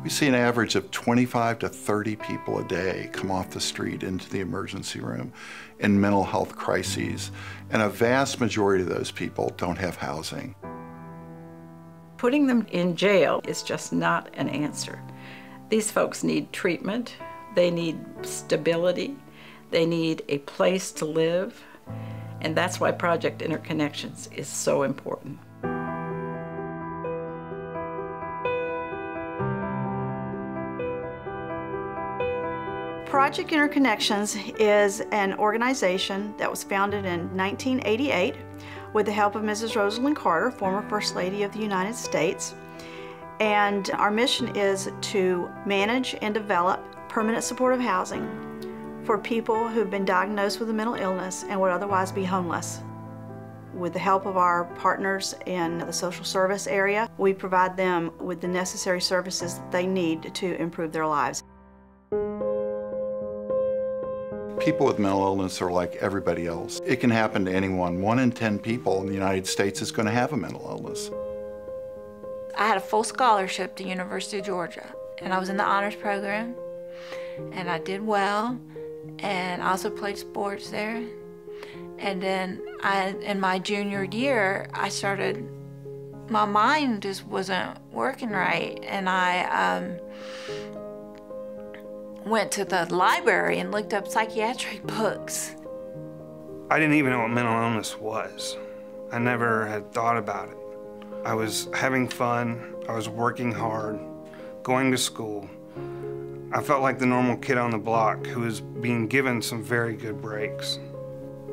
We see an average of 25 to 30 people a day come off the street into the emergency room in mental health crises, and a vast majority of those people don't have housing. Putting them in jail is just not an answer. These folks need treatment, they need stability, they need a place to live, and that's why Project Interconnections is so important. Project Interconnections is an organization that was founded in 1988 with the help of Mrs. Rosalind Carter, former First Lady of the United States. And our mission is to manage and develop permanent supportive housing for people who've been diagnosed with a mental illness and would otherwise be homeless. With the help of our partners in the social service area, we provide them with the necessary services that they need to improve their lives. People with mental illness are like everybody else. It can happen to anyone. 1 in 10 people in the United States is going to have a mental illness. I had a full scholarship to University of Georgia, and I was in the honors program, and I did well, and I also played sports there. And then in my junior year, my mind just wasn't working right, and I went to the library and looked up psychiatric books. I didn't even know what mental illness was. I never had thought about it. I was having fun, I was working hard, going to school. I felt like the normal kid on the block who was being given some very good breaks.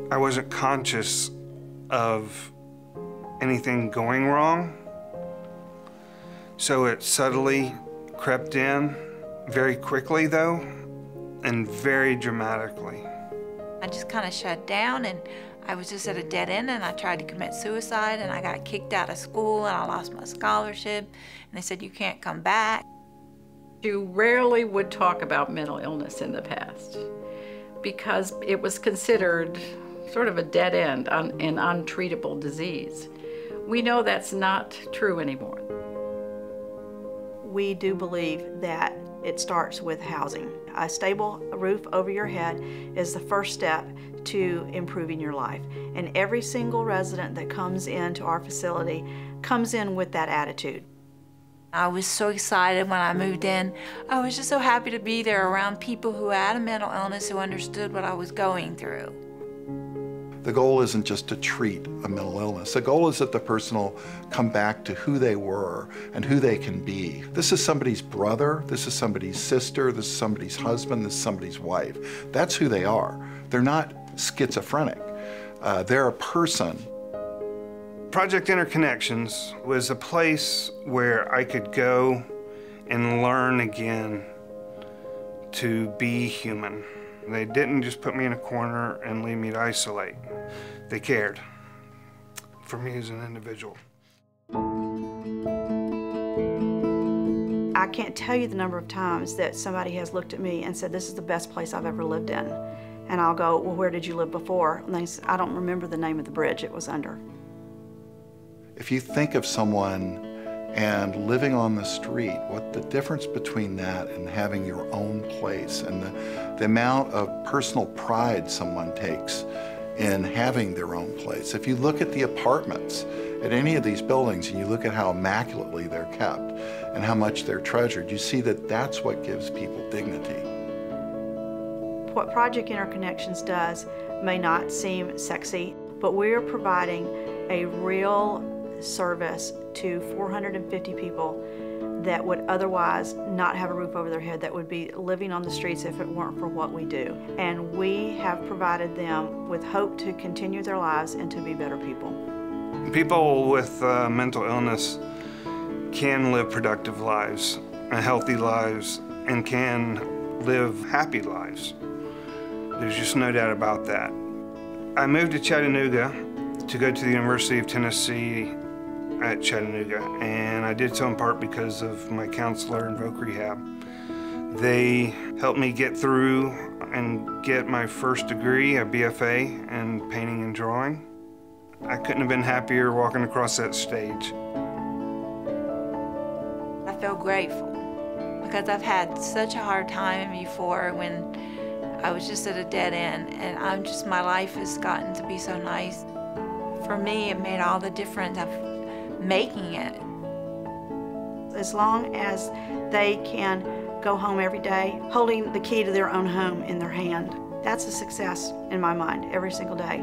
I wasn't conscious of anything going wrong, so it subtly crept in. Very quickly, though, and very dramatically. I just kind of shut down, and I was just at a dead end, and I tried to commit suicide, and I got kicked out of school, and I lost my scholarship, and they said, you can't come back. You rarely would talk about mental illness in the past because it was considered sort of a dead end, an untreatable disease. We know that's not true anymore. We do believe that it starts with housing. A stable roof over your head is the first step to improving your life. And every single resident that comes into our facility comes in with that attitude. I was so excited when I moved in. I was just so happy to be there around people who had a mental illness, who understood what I was going through. The goal isn't just to treat a mental illness. The goal is that the person will come back to who they were and who they can be. This is somebody's brother, this is somebody's sister, this is somebody's husband, this is somebody's wife. That's who they are. They're not schizophrenic. They're a person. Project Interconnections was a place where I could go and learn again to be human. They didn't just put me in a corner and leave me to isolate. They cared for me as an individual. I can't tell you the number of times that somebody has looked at me and said, this is the best place I've ever lived in. And I'll go, well, where did you live before? And they say, I don't remember the name of the bridge it was under. If you think of someone and living on the street, what the difference between that and having your own place, and the amount of personal pride someone takes in having their own place. If you look at the apartments at any of these buildings and you look at how immaculately they're kept and how much they're treasured, you see that that's what gives people dignity. What Project Interconnections does may not seem sexy, but we're providing a real service to 450 people that would otherwise not have a roof over their head, that would be living on the streets if it weren't for what we do. And we have provided them with hope to continue their lives and to be better people. People with mental illness can live productive lives, healthy lives, and can live happy lives. There's just no doubt about that. I moved to Chattanooga to go to the University of Tennessee at Chattanooga, and I did so in part because of my counselor in Voc Rehab. They helped me get through and get my first degree, a BFA in painting and drawing. I couldn't have been happier walking across that stage. I feel grateful because I've had such a hard time before when I was just at a dead end, and my life has gotten to be so nice. For me, it made all the difference of making it. As long as they can go home every day holding the key to their own home in their hand, that's a success in my mind every single day.